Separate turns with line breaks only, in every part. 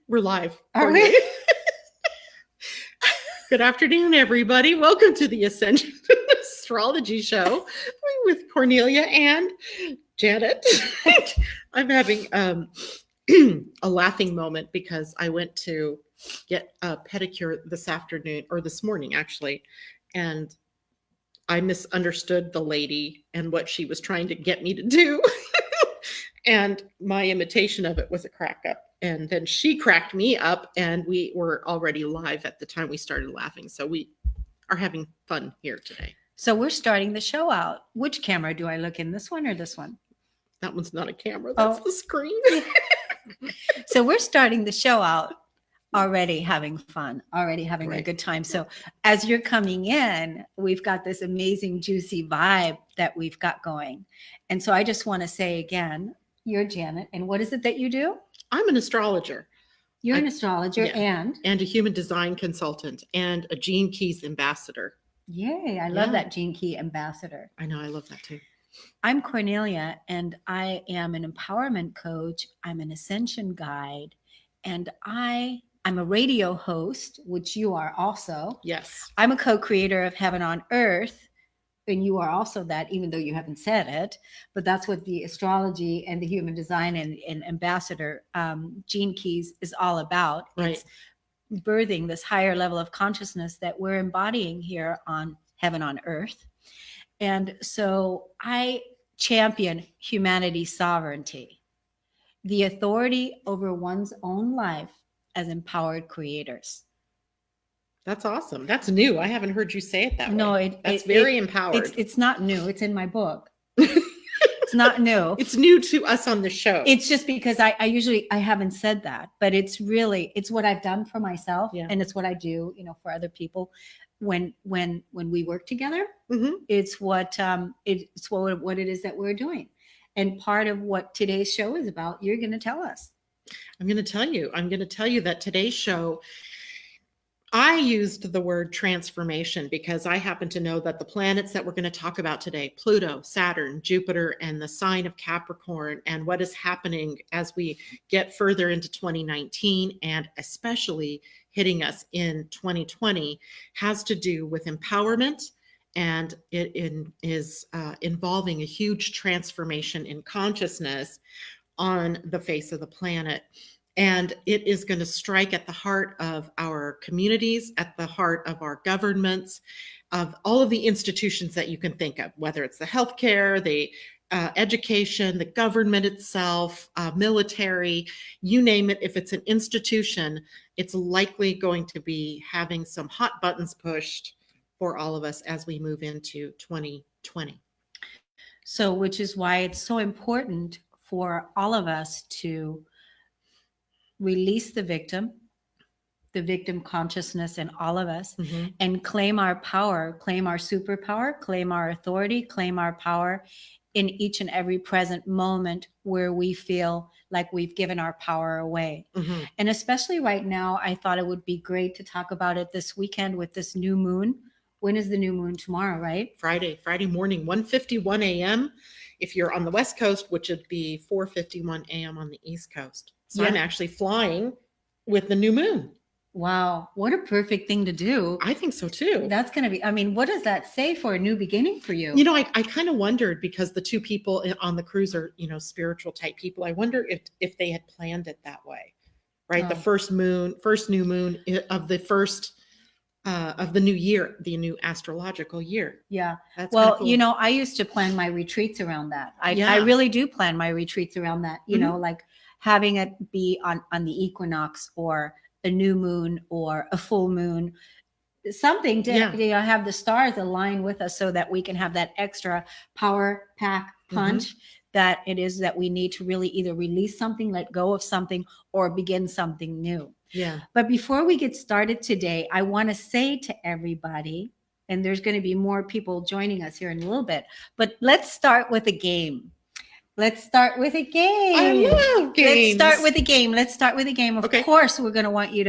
We're live.
Are we?
Good afternoon, everybody. Welcome to the Ascension Astrology Show with Kornelia and Janet. I'm having a laughing moment because I went to get a pedicure this afternoon, or this morning actually, and I misunderstood the lady and what she was trying to get me to do. And my imitation of it was a crack up. And then she cracked me up, and we were already live at the time we started laughing. So we are having fun here today.
So we're starting the show out. Which camera do I look in? This one or this one?
That one's not a camera. That's the screen.
So we're starting the show out already having fun, already having a good time. So as you're coming in, we've got this amazing, juicy vibe that we've got going. And so I just want to say again, you're Janet. And what is it that you do?
I'm an astrologer.
You're an astrologer and
a human design consultant and a Gene Keys ambassador.
Yay. I love that Gene Key ambassador.
I know. I love that too.
I'm Kornelia, and I am an empowerment coach. I'm an ascension guide, and I'm a radio host, which you are also.
Yes.
I'm a co-creator of Heaven on Earth, and you are also that, even though you haven't said it. But that's what the astrology and the human design and ambassador Gene Keys is all about.
Right.
It's birthing this higher level of consciousness that we're embodying here on Heaven on Earth. And so I champion humanity's sovereignty, the authority over one's own life as empowered creators.
That's awesome. That's new. I haven't heard you say it that way.
No,
that's very empowered.
It's not new. It's in my book. It's not new.
It's new to us on the show.
It's just because I haven't said that, but it's what I've done for myself, and it's what I do, for other people. When we work together, it's what it is that we're doing. And part of what today's show is about, you're going to tell us.
I'm going to tell you that today's show, I used the word transformation because I happen to know that the planets that we're going to talk about today, Pluto, Saturn, Jupiter, and the sign of Capricorn, and what is happening as we get further into 2019, and especially hitting us in 2020, has to do with empowerment. And it is involving a huge transformation in consciousness on the face of the planet. And it is going to strike at the heart of our communities, at the heart of our governments, of all of the institutions that you can think of, whether it's the healthcare, the education, the government itself, military, you name it. If it's an institution, it's likely going to be having some hot buttons pushed for all of us as we move into 2020.
So, which is why it's so important for all of us to release the victim consciousness in all of us, and claim our power, claim our superpower, claim our authority, claim our power in each and every present moment where we feel like we've given our power away. And especially right now, I thought it would be great to talk about it this weekend with this new moon. When is the new moon? Tomorrow, right?
Friday morning, 1:51 a.m. if you're on the West Coast, which would be 4:51 a.m. on the East Coast. So I'm actually flying with the new moon.
Wow. What a perfect thing to do.
I think so too.
That's going to be, what does that say for a new beginning for you?
I kind of wondered, because the two people on the cruise are, spiritual type people. I wonder if they had planned it that way, right? Oh. The first new moon of the first of the new year, the new astrological year.
Yeah. That's cool. I used to plan my retreats around that. I really do plan my retreats around that, like having it be on the equinox or a new moon or a full moon, something to have the stars align with us so that we can have that extra power pack punch that it is that we need to really either release something, let go of something, or begin something new.
Yeah.
But before we get started today, I want to say to everybody, and there's going to be more people joining us here in a little bit, but let's start with a game. I love games. Let's start with a game. Of course, we're going to want you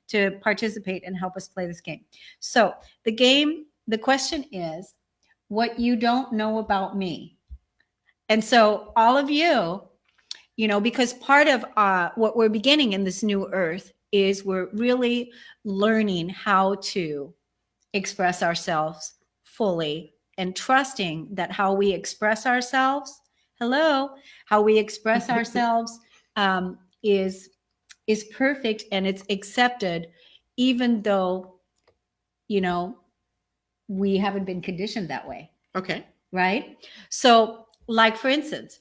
to participate and help us play this game. So the question is, what you don't know about me. And so all of you, because part of what we're beginning in this new earth is we're really learning how to express ourselves fully and trusting that how we express ourselves, how we express ourselves is perfect and it's accepted, even though, we haven't been conditioned that way.
Okay.
Right? So, like, for instance,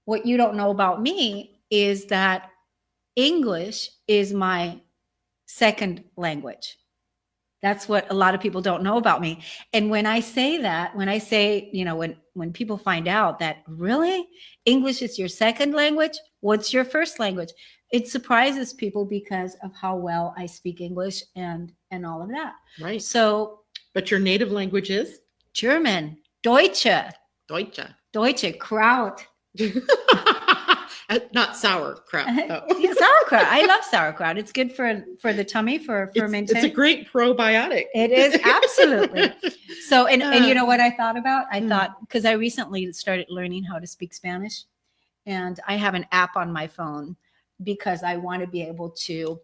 what you don't know about me is that English is my second language. That's what a lot of people don't know about me. And when I say that, when people find out that really English is your second language, what's your first language? It surprises people because of how well I speak English and all of that.
Right.
So,
but your native language is
German, Deutsche, Kraut.
Not sauerkraut.
Yeah, sauerkraut. I love sauerkraut. It's good for the tummy, for fermentation.
It's a great probiotic.
It is, absolutely. So, and you know what I thought about? I thought, because I recently started learning how to speak Spanish, and I have an app on my phone because I want to be able to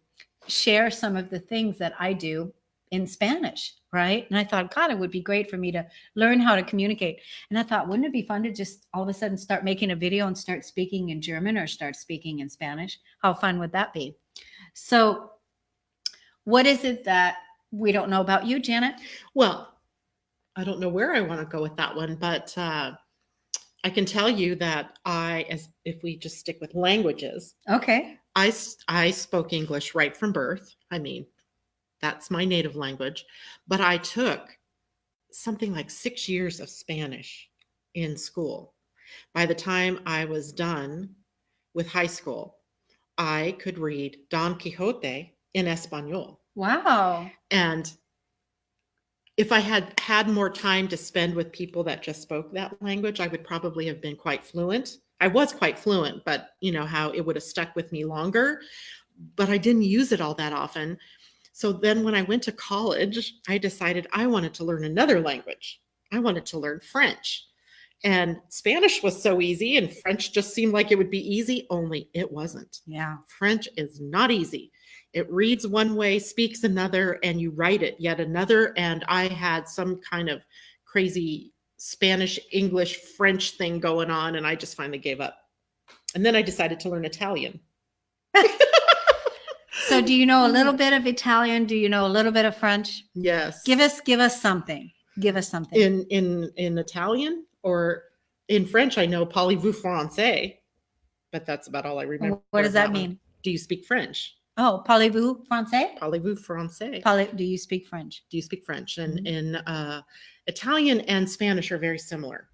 share some of the things that I do in Spanish, right? And I thought, God, it would be great for me to learn how to communicate. And I thought, wouldn't it be fun to just all of a sudden start making a video and start speaking in German or start speaking in Spanish? How fun would that be? So what is it that we don't know about you, Janet?
Well, I don't know where I want to go with that one, but I can tell you that if we just stick with languages,
okay,
I spoke English right from birth. I mean, that's my native language, but I took something like 6 years of Spanish in school. By the time I was done with high school, I could read Don Quixote in Espanol.
Wow.
And if I had had more time to spend with people that just spoke that language, I would probably have been quite fluent. I was quite fluent, but you know how it would have stuck with me longer, but I didn't use it all that often. So then when I went to college, I decided I wanted to learn another language. I wanted to learn French. And Spanish was so easy and French just seemed like it would be easy, only it wasn't.
Yeah.
French is not easy. It reads one way, speaks another, and you write it yet another. And I had some kind of crazy Spanish, English, French thing going on, and I just finally gave up. And then I decided to learn Italian.
So do you know a little bit of Italian? Do you know a little bit of French?
Yes.
Give us something. Give us something.
In Italian or in French, I know parlez-vous français, but that's about all I remember.
What does that mean?
Do you speak French?
Oh, parlez-vous français?
Parlez-vous français.
Do you speak French?
Do you speak French? And in Italian and Spanish are very similar.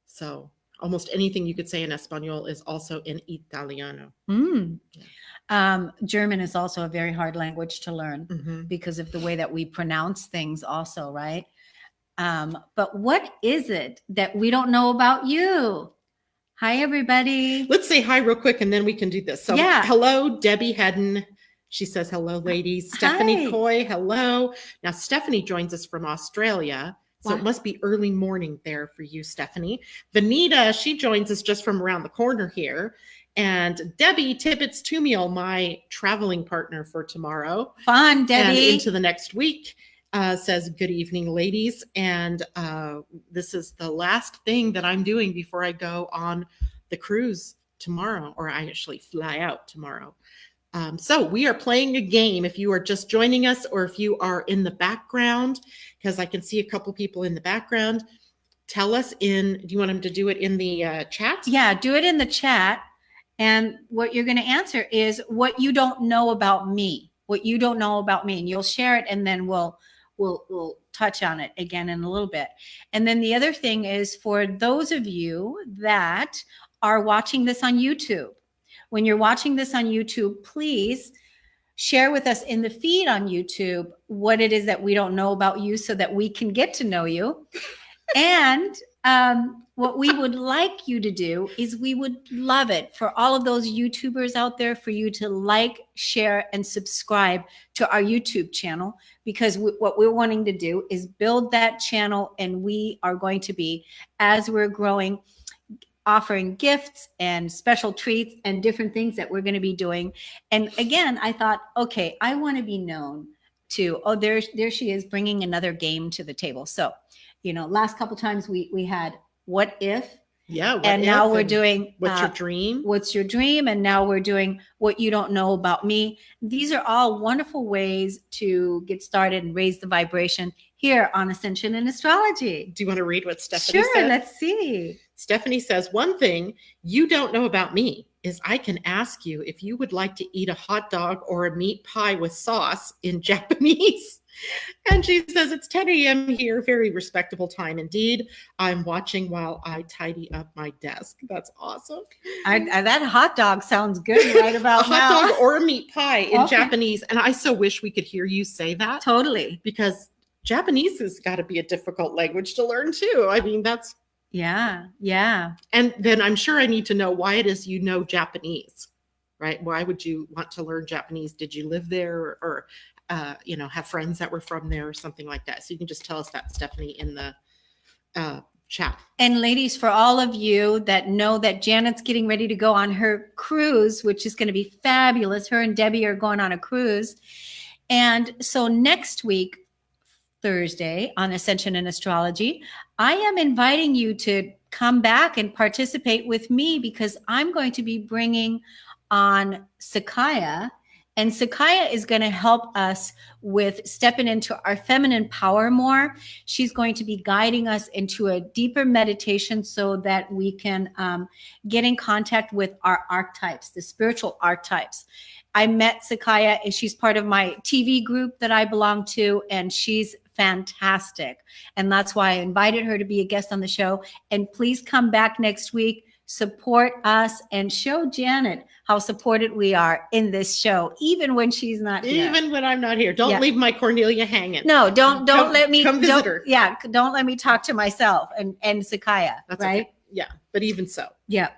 So almost anything you could say in Espanol is also in Italiano.
Yeah. German is also a very hard language to learn because of the way that we pronounce things also, right? But what is it that we don't know about you? Hi, everybody.
Let's say hi real quick and then we can do this. So yeah. Hello, Debbie Hedden. She says, hello, ladies. Stephanie Coy, hello. Now, Stephanie joins us from Australia. So it must be early morning there for you, Stephanie. Vanita, she joins us just from around the corner here. And Debbie Tibbetts-Tumiel, my traveling partner for tomorrow.
Fun, Debbie.
And into the next week, says, good evening, ladies. And this is the last thing that I'm doing before I go on the cruise tomorrow, or I actually fly out tomorrow. So we are playing a game. If you are just joining us or if you are in the background, because I can see a couple people in the background, tell us do you want them to do it in the chat?
Yeah, do it in the chat. And what you're going to answer is what you don't know about me, what you don't know about me. And you'll share it and then we'll touch on it again in a little bit. And then the other thing is for those of you that are watching this on YouTube, when you're watching this on YouTube, please share with us in the feed on YouTube what it is that we don't know about you so that we can get to know you. And what we would like you to do is we would love it for all of those YouTubers out there for you to like, share, and subscribe to our YouTube channel, because what we're wanting to do is build that channel, and we are going to be, as we're growing, offering gifts and special treats and different things that we're going to be doing. And again, I thought, okay, I want to be known to, oh, there she is bringing another game to the table. So, last couple times we had what if.
Yeah.
And now we're doing
what's your dream?
What's your dream? And now we're doing what you don't know about me. These are all wonderful ways to get started and raise the vibration here on Ascension and Astrology.
Do you want to read what Stephanie said?
Sure, let's see.
Stephanie says, one thing you don't know about me is I can ask you if you would like to eat a hot dog or a meat pie with sauce in Japanese. And she says, it's 10 a.m. here, very respectable time indeed. I'm watching while I tidy up my desk. That's awesome.
That hot dog sounds good right about now.
A hot dog or a meat pie in Japanese. And I so wish we could hear you say that.
Totally.
Because Japanese has got to be a difficult language to learn too. I mean, that's.
Yeah.
And then I'm sure I need to know why it is Japanese, right? Why would you want to learn Japanese? Did you live there or have friends that were from there or something like that? So you can just tell us that, Stephanie, in the chat.
And ladies, for all of you that know that Janet's getting ready to go on her cruise, which is going to be fabulous. Her and Debbie are going on a cruise. And so next week, Thursday on Ascension and Astrology, I am inviting you to come back and participate with me because I'm going to be bringing on Sakaya. And Sakaya is going to help us with stepping into our feminine power more. She's going to be guiding us into a deeper meditation so that we can get in contact with our archetypes, the spiritual archetypes. I met Sakaya and she's part of my TV group that I belong to, and she's fantastic. And that's why I invited her to be a guest on the show. And please come back next week. Support us and show Janet how supported we are in this show, even when she's not here.
Even when I'm not here. Don't leave my Kornelia hanging.
No, don't let me
come visit her.
Yeah, don't let me talk to myself and Sakaya. That's right.
Okay. Yeah, but even so.
Yeah.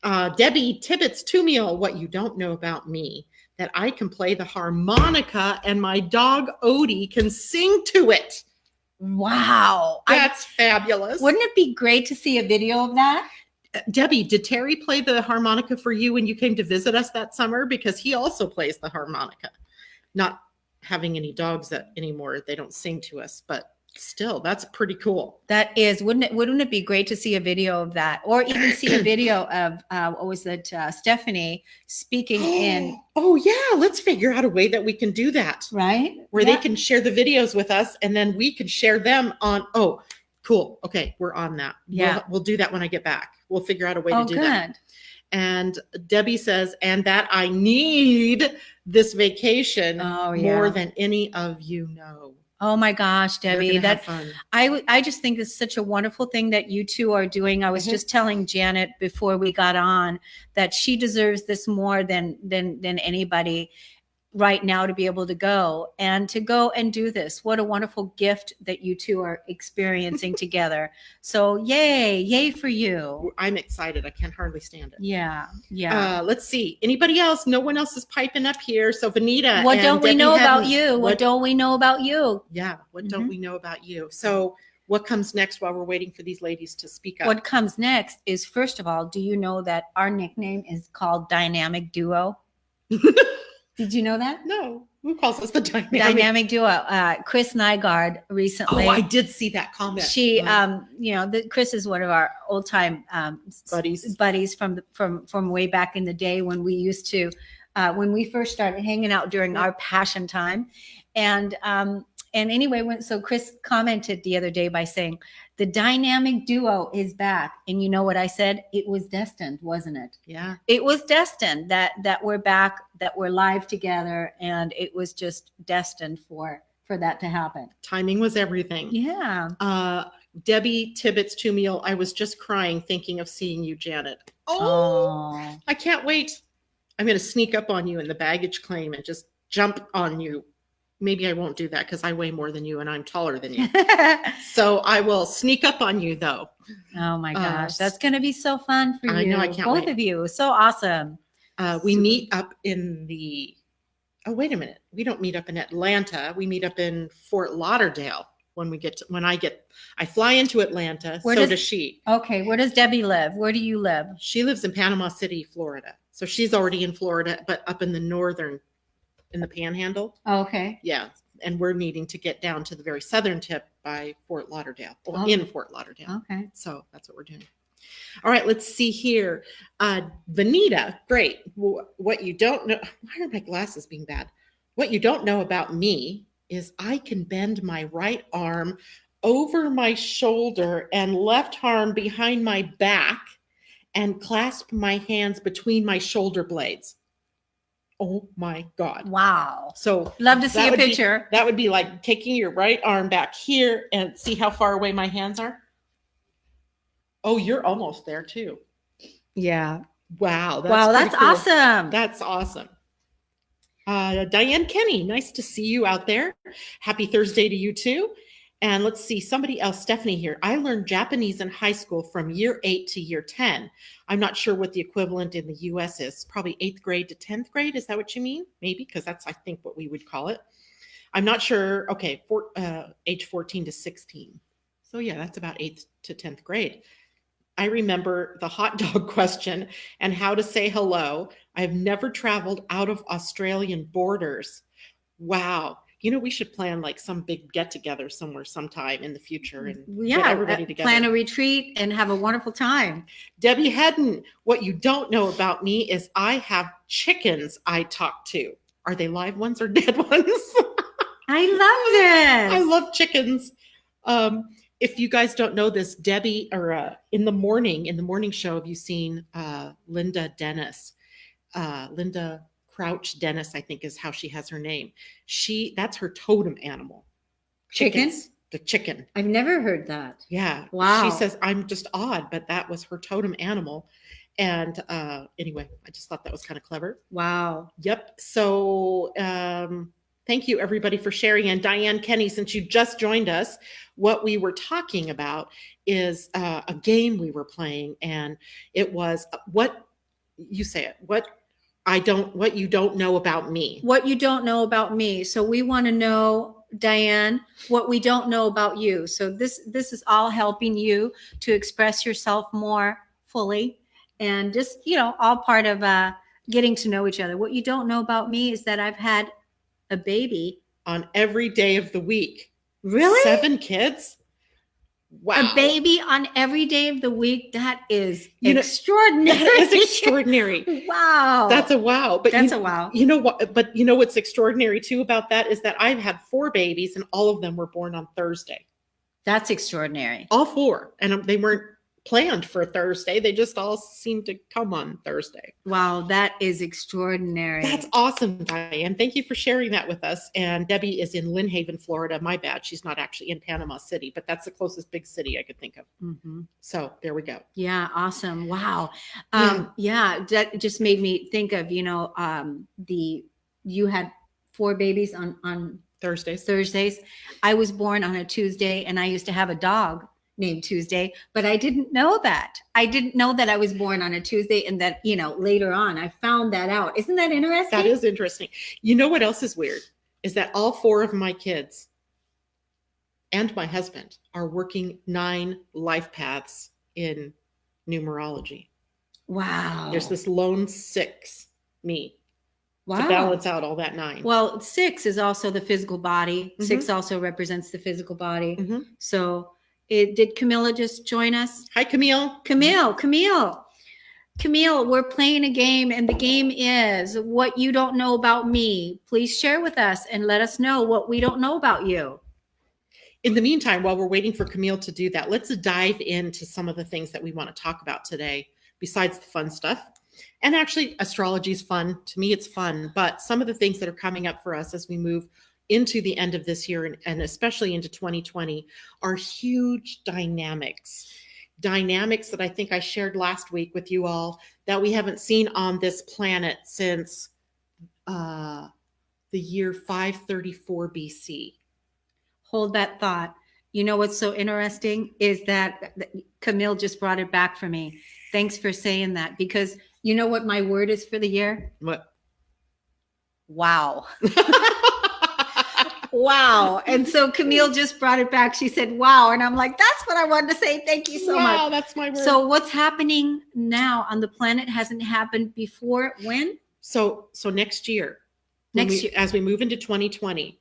Debbie Tibbetts Tumiel, what you don't know about me, that I can play the harmonica and my dog Odie can sing to it.
Wow.
That's fabulous.
Wouldn't it be great to see a video of that?
Debbie, did Terry play the harmonica for you when you came to visit us that summer? Because he also plays the harmonica. Not having any dogs anymore, they don't sing to us, but still, that's pretty cool.
That is, wouldn't it be great to see a video of that, or even see a video of what was it, Stephanie speaking in?
Oh yeah, let's figure out a way that we can do that,
right?
Where they can share the videos with us, and then we can share them on. Oh, cool. Okay, we're on that.
Yeah,
we'll do that when I get back. We'll figure out a way to do that. And Debbie says, and that I need this vacation more than any of you know.
Oh my gosh, Debbie,
that's fun.
I just think it's such a wonderful thing that you two are doing. I was just telling Janet before we got on that she deserves this more than anybody right now to be able to go and do this. What a wonderful gift that you two are experiencing together. So yay for you.
I'm excited. I can hardly stand it.
Yeah.
Let's see. Anybody else? No one else is piping up here. So Vanita.
What don't we know about you? What don't we know about you?
Yeah. What don't we know about you? So what comes next while we're waiting for these ladies to speak up?
What comes next is, first of all, do you know that our nickname is called Dynamic Duo? Did you know that?
No. Who calls us the
dynamic duo? Chris Nygaard recently.
Oh, I did see that comment.
She, Chris is one of our old time buddies from way back in the day when we used to, when we first started hanging out during our passion time, and anyway, so Chris commented the other day by saying, the dynamic duo is back. And you know what I said? It was destined, wasn't it?
Yeah.
It was destined that we're back, that we're live together. And it was just destined for that to happen.
Timing was everything.
Yeah.
Debbie Tibbetts Tumiel, I was just crying thinking of seeing you, Janet. Oh, I can't wait. I'm going to sneak up on you in the baggage claim and just jump on you. Maybe I won't do that because I weigh more than you and I'm taller than you. So I will sneak up on you though.
Oh my gosh. That's going to be so fun for you.
I know, I can't
Both
wait.
of you. So awesome.
We meet up in oh, wait a minute. We don't meet up in Atlanta. We meet up in Fort Lauderdale. I fly into Atlanta. So does she.
Okay. Where does Debbie live? Where do you live?
She lives in Panama City, Florida. So she's already in Florida, but up in the Panhandle.
Okay.
Yeah. And we're needing to get down to the very southern tip by Fort Lauderdale, or
Okay.
in Fort Lauderdale.
Okay.
So that's what we're doing. All right, let's see here. Vanita, great. What you don't know, why are my glasses being bad? What you don't know about me is I can bend my right arm over my shoulder and left arm behind my back and clasp my hands between my shoulder blades. Oh my God.
Wow.
So
love to see a picture.
That would be like taking your right arm back here and see how far away my hands are. Oh, you're almost there too.
Yeah.
Wow.
That's
cool.
awesome.
That's awesome. Diane Kenny, nice to see you out there. Happy Thursday to you too. And let's see, somebody else, Stephanie here. I learned Japanese in high school from year 8 to year 10. I'm not sure what the equivalent in the US is. Probably 8th grade to 10th grade. Is that what you mean? Maybe, because that's, I think, what we would call it. I'm not sure. Okay, age 14 to 16. So yeah, that's about 8th to 10th grade. I remember the hot dog question and how to say hello. I've never traveled out of Australian borders. Wow. We should plan like some big get together somewhere sometime in the future and get everybody together.
Plan a retreat and have a wonderful time.
Debbie Hedden, what you don't know about me is I have chickens I talk to. Are they live ones or dead ones?
I love this.
I love chickens. If you guys don't know this, Debbie, or in the morning show, have you seen Linda Dennis? Linda Crouch Dennis, I think is how she has her name. That's her totem animal.
Chickens?
The chicken.
I've never heard that.
Yeah.
Wow.
She says, I'm just odd, but that was her totem animal. And anyway, I just thought that was kind of clever.
Wow.
Yep. So thank you, everybody, for sharing. And Diane Kenny, since you just joined us, what we were talking about is a game we were playing. And it was what you don't know about me.
What you don't know about me. So we want to know, Diane, what we don't know about you. So this is all helping you to express yourself more fully and just, all part of getting to know each other. What you don't know about me is that I've had a baby
on every day of the week.
Really?
7 kids? Wow.
A baby on every day of the week. That is extraordinary.
That is extraordinary.
Wow.
That's a wow. But
that's a wow.
You know what? But you know what's extraordinary too about that is that I've had 4 babies and all of them were born on Thursday.
That's extraordinary.
All 4. And they weren't planned for Thursday. They just all seemed to come on Thursday.
Wow, that is extraordinary.
That's awesome, Diane. Thank you for sharing that with us. And Debbie is in Lynn Haven, Florida. My bad. She's not actually in Panama City, but that's the closest big city I could think of. Mm-hmm. So there we go.
Yeah, awesome. Wow. Yeah, that just made me think of, you had 4 babies on Thursdays. I was born on a Tuesday and I used to have a dog named Tuesday, but I didn't know that. I didn't know that I was born on a Tuesday and that, later on I found that out. Isn't that interesting?
That is interesting. You know what else is weird? Is that all 4 of my kids and my husband are working 9 life paths in numerology.
Wow.
There's this lone 6, me.
Wow.
To balance out all that 9.
Well, 6 is also the physical body. Mm-hmm. 6 also represents the physical body. Mm-hmm. So did Camilla just join us?
Hi, Camille.
Camille, we're playing a game, and the game is what you don't know about me. Please share with us and let us know what we don't know about you.
In the meantime, while we're waiting for Camille to do that, let's dive into some of the things that we want to talk about today, besides the fun stuff. And actually, astrology is fun. To me, it's fun. But some of the things that are coming up for us as we move into the end of this year and especially into 2020 are huge dynamics that I think I shared last week with you all that we haven't seen on this planet since the year 534 BC.
Hold that thought. You know what's so interesting is that Camille just brought it back for me. Thanks for saying that, because you know what my word is for the year?
What?
Wow. Wow. And so Camille just brought it back. She said, wow. And I'm like, that's what I wanted to say. Thank you so much.
Wow, that's my word.
So what's happening now on the planet hasn't happened before. When?
So next year,
Next year.
as we move into 2020,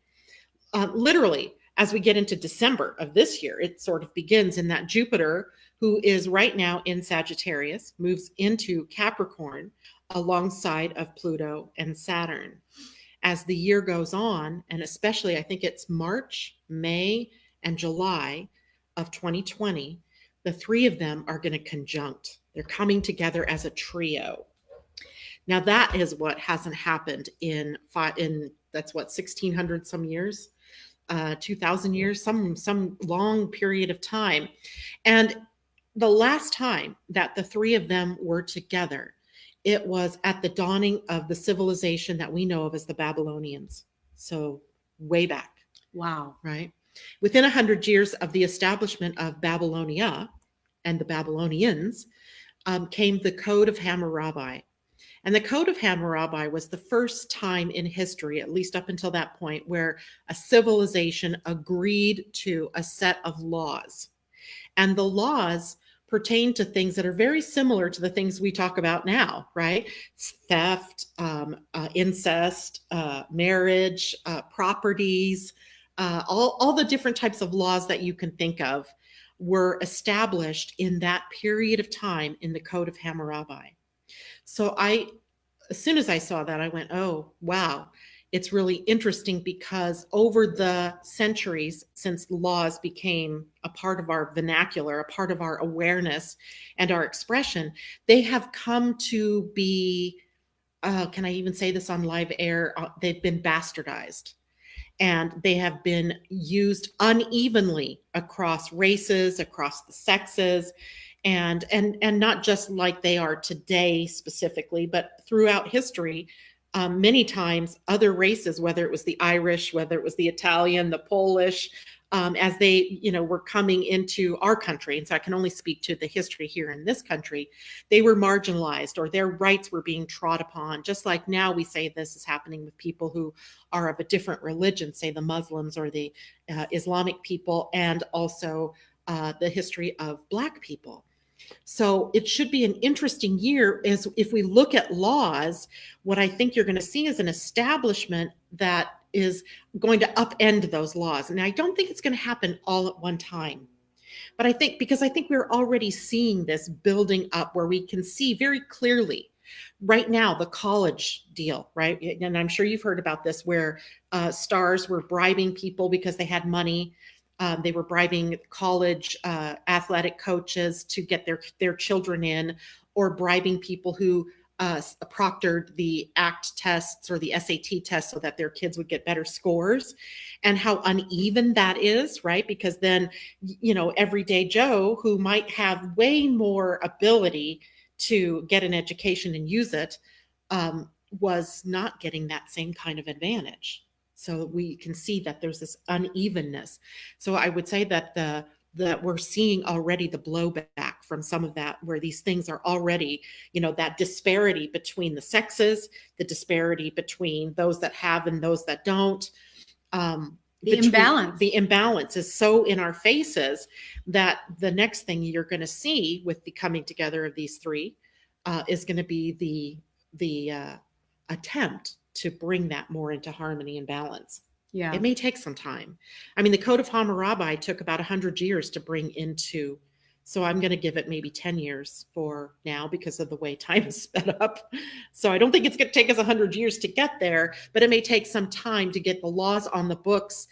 literally, as we get into December of this year, it sort of begins in that Jupiter, who is right now in Sagittarius, moves into Capricorn alongside of Pluto and Saturn. As the year goes on, and especially I think it's March, May, and July of 2020, the three of them are going to conjunct. They're coming together as a trio. Now that is what hasn't happened in that's what, 1600 some years, 2000 years, some long period of time. And the last time that the three of them were together, it was at the dawning of the civilization that we know of as the Babylonians. So way back.
Wow.
Right? Within 100 years of the establishment of Babylonia and the Babylonians came the Code of Hammurabi. And the Code of Hammurabi was the first time in history, at least up until that point, where a civilization agreed to a set of laws. And the laws pertain to things that are very similar to the things we talk about now, right? Theft, incest, marriage, properties, all the different types of laws that you can think of were established in that period of time in the Code of Hammurabi. So as soon as I saw that, I went, oh, wow. It's really interesting because over the centuries, since laws became a part of our vernacular, a part of our awareness and our expression, they have come to be, can I even say this on live air? They've been bastardized. And they have been used unevenly across races, across the sexes, and not just like they are today specifically, but throughout history. Many times other races, whether it was the Irish, whether it was the Italian, the Polish, as they, were coming into our country. And so I can only speak to the history here in this country. They were marginalized or their rights were being trod upon. Just like now we say this is happening with people who are of a different religion, say the Muslims or the Islamic people, and also the history of Black people. So it should be an interesting year as if we look at laws, what I think you're going to see is an establishment that is going to upend those laws. And I don't think it's going to happen all at one time. But I think we're already seeing this building up where we can see very clearly right now the college deal, right? And I'm sure you've heard about this where stars were bribing people because they had money. They were bribing college athletic coaches to get their children in, or bribing people who proctored the ACT tests or the SAT tests so that their kids would get better scores, and how uneven that is, right? Because then, everyday Joe, who might have way more ability to get an education and use it, was not getting that same kind of advantage. So we can see that there's this unevenness. So I would say that that we're seeing already the blowback from some of that, where these things are already, that disparity between the sexes, the disparity between those that have and those that don't. The imbalance is so in our faces that the next thing you're going to see with the coming together of these three is going to be the attempt to bring that more into harmony and balance.
Yeah.
It may take some time. I mean, the Code of Hammurabi took about 100 years to bring into, so I'm going to give it maybe 10 years for now because of the way time is sped up. So I don't think it's going to take us 100 years to get there, but it may take some time to get the laws on the books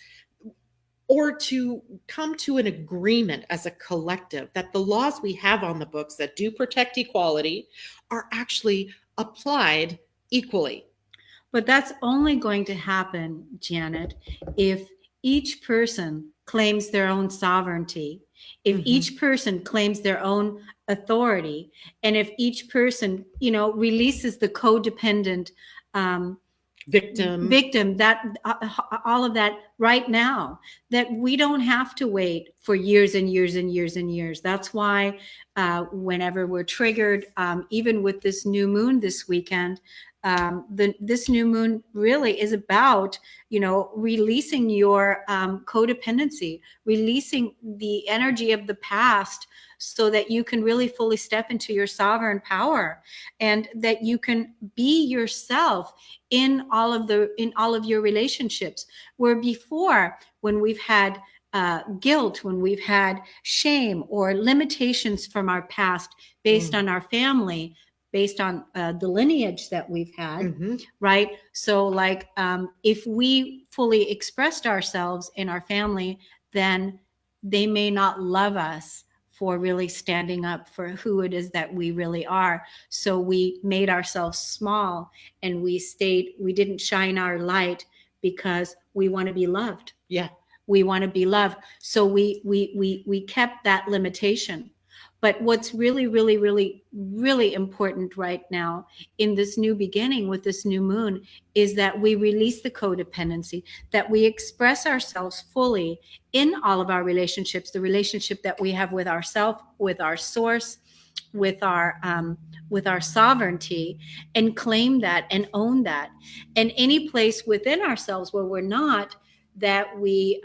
or to come to an agreement as a collective that the laws we have on the books that do protect equality are actually applied equally.
But that's only going to happen, Janet, if each person claims their own sovereignty, if each person claims their own authority, and if each person, releases the codependent
victim,
that all of that right now, that we don't have to wait for years and years and years and years. That's why whenever we're triggered, even with this new moon this weekend, this new moon really is about, releasing your codependency, releasing the energy of the past, so that you can really fully step into your sovereign power, and that you can be yourself in all of your relationships. Where before, when we've had guilt, when we've had shame or limitations from our past based on our family, based on the lineage that we've had, right? So like, if we fully expressed ourselves in our family, then they may not love us for really standing up for who it is that we really are. So we made ourselves small, and we didn't shine our light because we want to be loved.
Yeah.
We want to be loved. So we kept that limitation. But what's really, really, really, really important right now in this new beginning with this new moon is that we release the codependency, that we express ourselves fully in all of our relationships, the relationship that we have with ourselves, with our source, with our sovereignty, and claim that and own that. And any place within ourselves where we're not, that we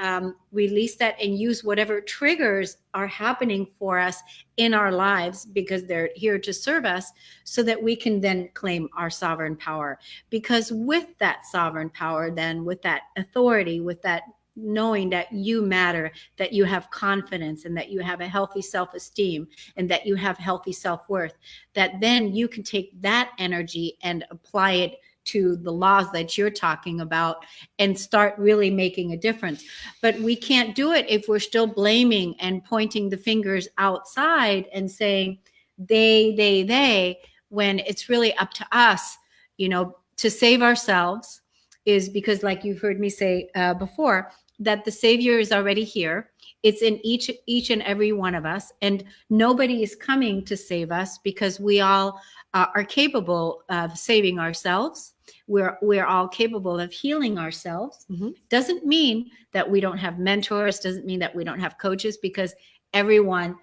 release that and use whatever triggers are happening for us in our lives, because they're here to serve us, so that we can then claim our sovereign power. Because with that sovereign power, then with that authority, with that knowing that you matter, that you have confidence, and that you have a healthy self-esteem, and that you have healthy self-worth, that then you can take that energy and apply it to the laws that you're talking about and start really making a difference. But we can't do it if we're still blaming and pointing the fingers outside and saying they, when it's really up to us, to save ourselves. Is because, like you've heard me say before, that the Savior is already here. It's in each and every one of us, and nobody is coming to save us, because we all are capable of saving ourselves. We're all capable of healing ourselves. Doesn't mean that we don't have mentors, doesn't mean that we don't have coaches, because everyone,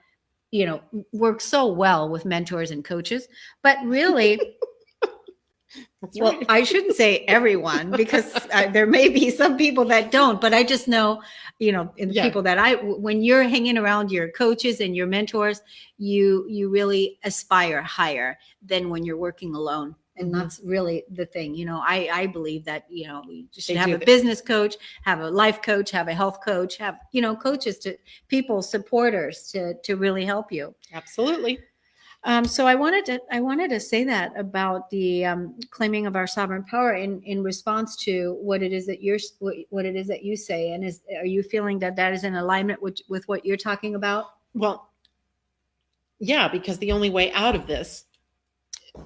works so well with mentors and coaches. But really, well, right. I shouldn't say everyone, because there may be some people that don't, but I just know, people that when you're hanging around your coaches and your mentors, you really aspire higher than when you're working alone. And that's really the thing. I believe that, you should have a business coach, have a life coach, have a health coach, have, coaches, to people, supporters to really help you.
Absolutely.
So I wanted to say that about the claiming of our sovereign power in response to what it is that you say. And are you feeling that is in alignment with what you're talking about?
Well, yeah, because the only way out of these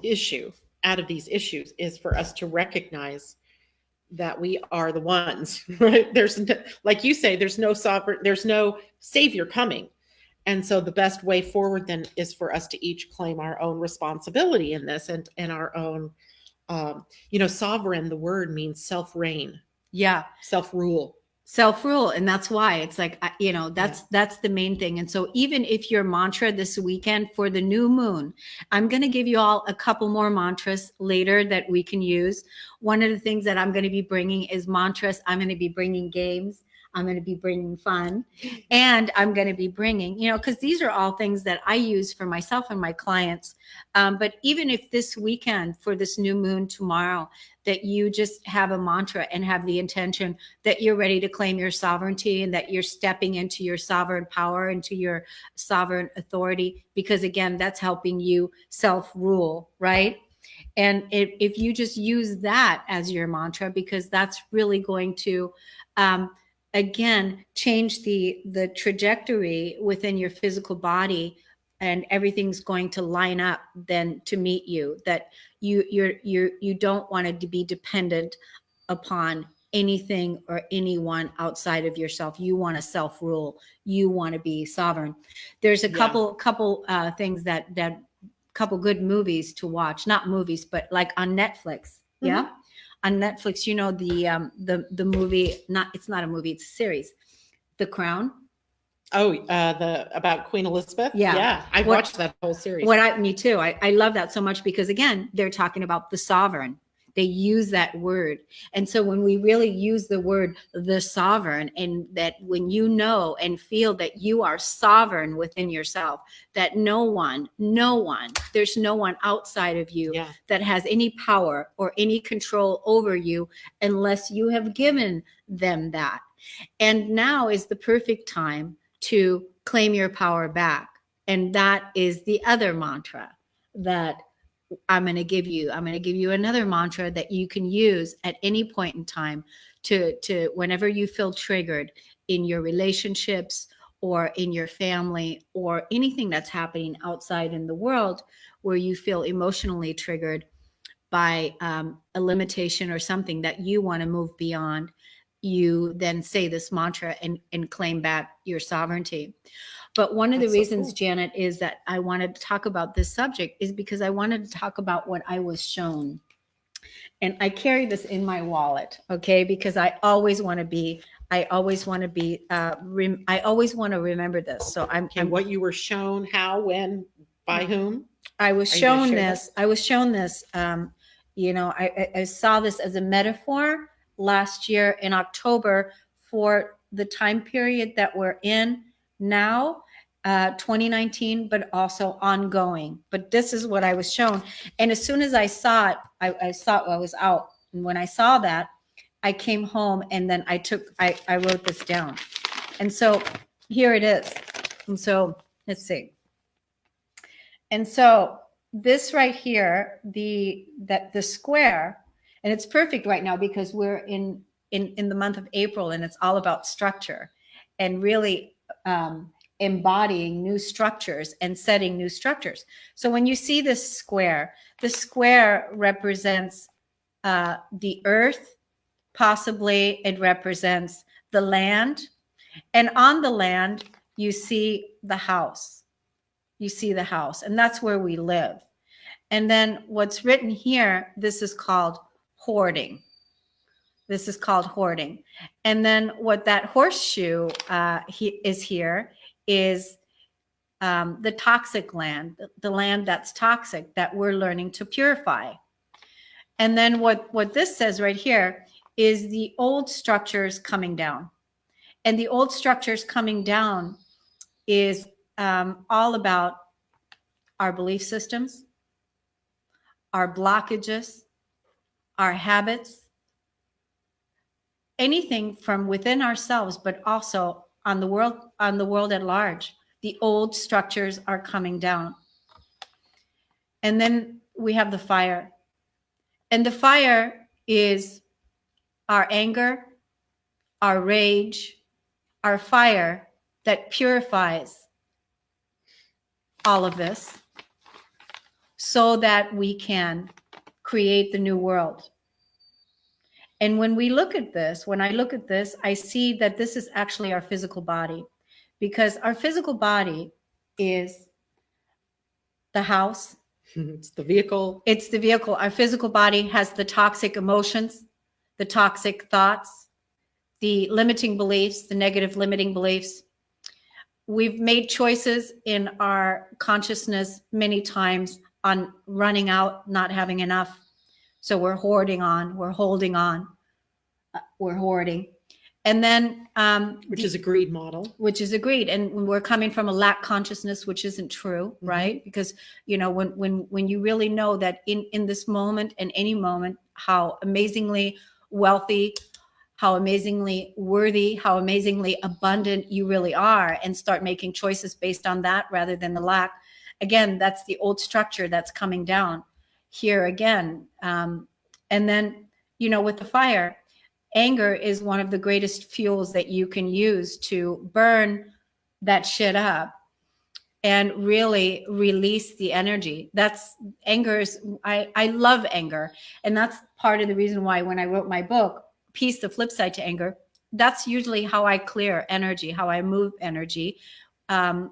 issues, is for us to recognize that we are the ones, right? There's, like you say, there's no savior coming. And so the best way forward then is for us to each claim our own responsibility in this, and our own, sovereign, the word means self-reign.
Yeah.
Self-rule.
And that's why it's like, that's the main thing. And so even if your mantra this weekend for the new moon, I'm going to give you all a couple more mantras later that we can use. One of the things that I'm going to be bringing is mantras. I'm going to be bringing games. I'm going to be bringing fun, and I'm going to be bringing, because these are all things that I use for myself and my clients. But even if this weekend for this new moon tomorrow, that you just have a mantra and have the intention that you're ready to claim your sovereignty, and that you're stepping into your sovereign power, into your sovereign authority, because again, that's helping you self-rule, right? And if you just use that as your mantra, because that's really going to, again, change the trajectory within your physical body, and everything's going to line up then to meet you, that you don't want to be dependent upon anything or anyone outside of yourself. You want to self-rule. You want to be sovereign. There's a couple things that couple good movies to watch, not movies, but like on Netflix. Yeah. On Netflix, you know, the movie, it's not a movie, it's a series, The Crown.
Oh, the about Queen Elizabeth.
Yeah.
I watched that whole series.
Me too. I love that so much because again, they're talking about the sovereign. They use that word. And so when we really use the word the sovereign, and that when you know and feel that you are sovereign within yourself, that there's no one outside of you that has any power or any control over you unless you have given them that. And now is the perfect time to claim your power back. And that is the other mantra that I'm going to give you. I'm going to give you another mantra that you can use at any point in time to whenever you feel triggered in your relationships or in your family or anything that's happening outside in the world where you feel emotionally triggered by a limitation or something that you want to move beyond. You then say this mantra and claim back your sovereignty. But one of the reasons, Janet, is that I wanted to talk about this subject is because I wanted to talk about what I was shown. And I carry this in my wallet, okay? Because I always want to remember this. So I'm
what you were shown, how, when, by whom?
I was shown this. You know, I saw this as a metaphor last year in October for the time period that we're in now, 2019, but also ongoing. But this is what I was shown. And as soon as I saw it, I was out. And when I saw that, I came home and then I wrote this down. And so here it is. And so let's see. And so this right here, the square, and it's perfect right now because we're in the month of April and it's all about structure and really embodying new structures and setting new structures. So when you see this square, the square represents the earth, possibly it represents the land, and on the land you see the house. You see the house, and that's where we live. And then what's written here, this is called hoarding. This is called hoarding. And then what that horseshoe is here is the toxic land, the land that's toxic that we're learning to purify. And then what this says right here is the old structures coming down. And the old structures coming down is all about our belief systems, our blockages, our habits, anything from within ourselves, but also on the world at large. The old structures are coming down. And then we have the fire. And the fire is our anger, our rage, our fire that purifies all of this so that we can create the new world. And when I look at this, I see that this is actually our physical body, because our physical body is the house.
It's the vehicle.
It's the vehicle. Our physical body has the toxic emotions, the toxic thoughts, the limiting beliefs, the negative limiting beliefs. We've made choices in our consciousness many times on running out, not having enough. So we're hoarding on, we're holding on, we're hoarding. And then
which is a greed model.
Which is a greed. And we're coming from a lack consciousness, which isn't true, right? Because, you know, when you really know that in this moment and any moment, how amazingly wealthy, how amazingly worthy, how amazingly abundant you really are, and start making choices based on that rather than the lack. Again, that's the old structure that's coming down here again. And then, you know, with the fire, anger is one of the greatest fuels that you can use to burn that shit up and really release the energy. That's anger is, I love anger. And that's part of the reason why when I wrote my book, Peace, the Flip Side to Anger, that's usually how I clear energy, how I move energy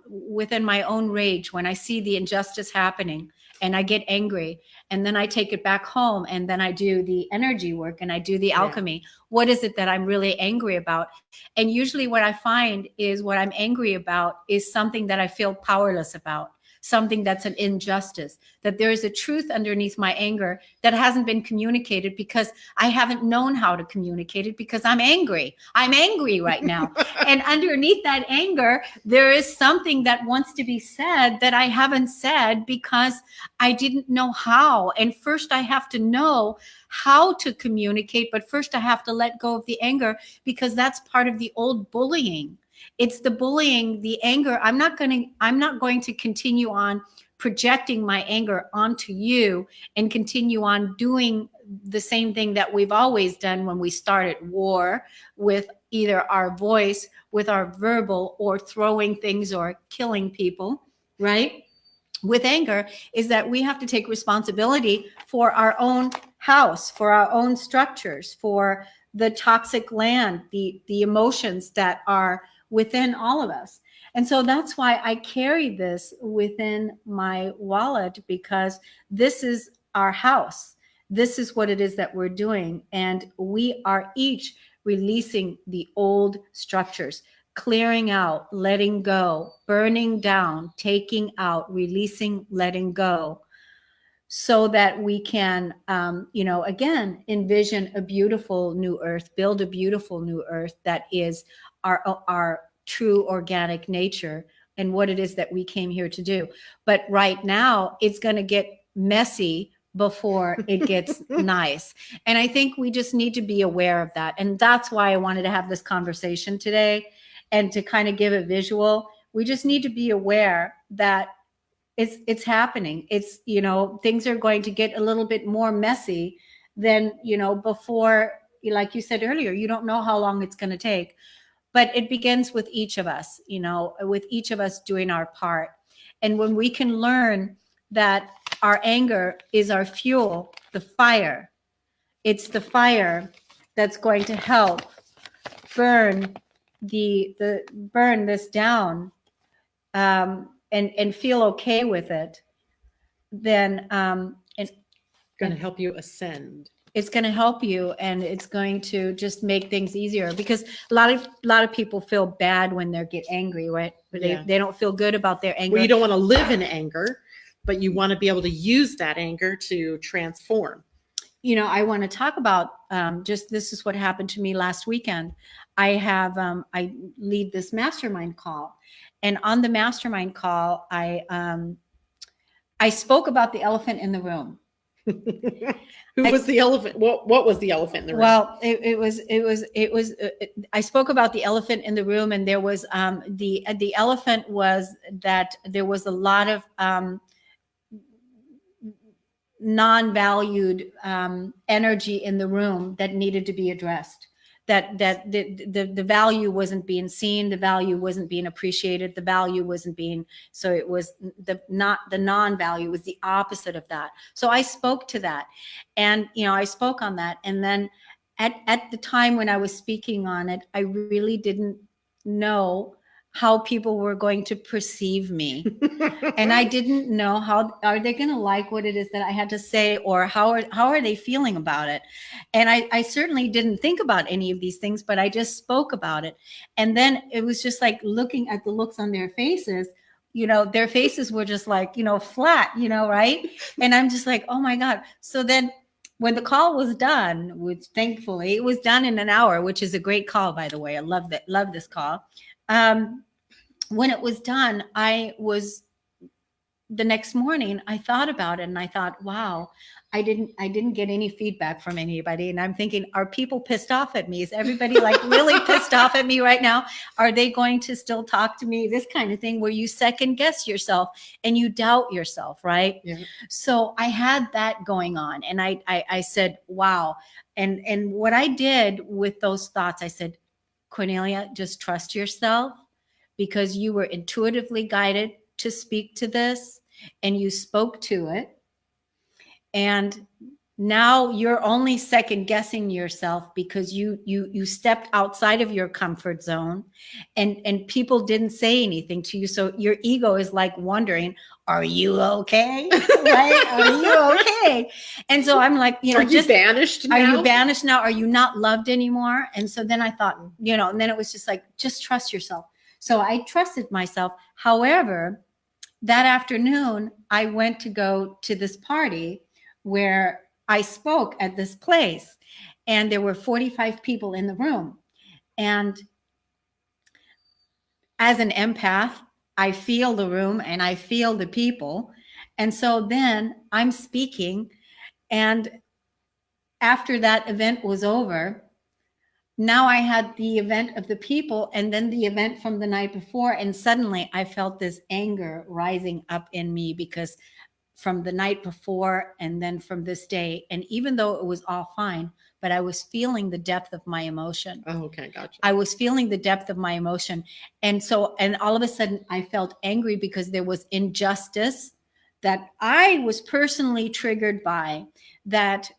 within my own rage. When I see the injustice happening and I get angry, and then I take it back home, and then I do the energy work and I do the alchemy. What is it that I'm really angry about? And usually what I find is what I'm angry about is something that I feel powerless about, something that's an injustice, that there is a truth underneath my anger that hasn't been communicated because I haven't known how to communicate it because I'm angry. I'm angry right now. And underneath that anger, there is something that wants to be said that I haven't said because I didn't know how. And first I have to know how to communicate, but first I have to let go of the anger because that's part of the old bullying. It's the bullying, the anger. I'm not going to continue on projecting my anger onto you and continue on doing the same thing that we've always done when we started war, with either our voice, with our verbal, or throwing things or killing people, right? With anger, is that we have to take responsibility for our own house, for our own structures, for the toxic land, the emotions that are within all of us. And so that's why I carry this within my wallet, because this is our house. This is what it is that we're doing. And we are each releasing the old structures, clearing out, letting go, burning down, taking out, releasing, letting go, so that we can, again, envision a beautiful new earth, build a beautiful new earth that is our true organic nature and what it is that we came here to do. But right now, it's going to get messy before it gets nice. And I think we just need to be aware of that. And that's why I wanted to have this conversation today, and to kind of give a visual. We just need to be aware that it's happening. It's, things are going to get a little bit more messy than, before. Like you said earlier, you don't know how long it's going to take, but it begins with each of us, with each of us doing our part. And when we can learn that our anger is our fuel, the fire, it's the fire that's going to help burn burn this down, and feel okay with it, then it's
going to help you ascend.
It's going to help you, and it's going to just make things easier, because a lot of people feel bad when they get angry, right? They don't feel good about their anger.
Well, you don't want to live in anger, but you want to be able to use that anger to transform.
I want to talk about this is what happened to me last weekend. I lead this mastermind call, and on the mastermind call, I spoke about the elephant in the room.
Who was the elephant? What was the elephant in the room?
Well, it was. I spoke about the elephant in the room, and there was the elephant was that there was a lot of non-valued energy in the room that needed to be addressed. That the value wasn't being seen, the value wasn't being appreciated, the value wasn't being, so it was the non-value was the opposite of that. So I spoke to that, and I spoke on that, and then at the time when I was speaking on it, I really didn't know how people were going to perceive me. And I didn't know how are they going to like what it is that I had to say, or how are they feeling about it. And I certainly didn't think about any of these things, but I just spoke about it. And then it was just like looking at the looks on their faces, their faces were just like, flat, right? And I'm just like, oh my God. So then when the call was done, which thankfully it was done in an hour, which is a great call, by the way. I love this call. When it was done, the next morning, I thought about it, and I thought, wow, I didn't get any feedback from anybody. And I'm thinking, are people pissed off at me? Is everybody like really pissed off at me right now? Are they going to still talk to me? This kind of thing, where you second guess yourself and you doubt yourself, right?
Yeah.
So I had that going on, and I said, wow. And what I did with those thoughts, I said, Kornelia, just trust yourself, because you were intuitively guided to speak to this, and you spoke to it. And Now you're only second guessing yourself because you stepped outside of your comfort zone, and people didn't say anything to you. So your ego is like wondering, are you okay? Right? Are you okay? And so I'm like,
are you banished now?
Are you banished now? Are you not loved anymore? And so then I thought, and then it was just like, just trust yourself. So I trusted myself. However, that afternoon, I went to go to this party where I spoke at this place, and there were 45 people in the room. And as an empath, I feel the room and I feel the people. And so then I'm speaking, and after that event was over, now I had the event of the people and then the event from the night before. And suddenly I felt this anger rising up in me because from the night before and then from this day. And even though it was all fine, but I was feeling the depth of my emotion.
Oh, okay. Gotcha.
I was feeling the depth of my emotion. And all of a sudden I felt angry because there was injustice that I was personally triggered by, that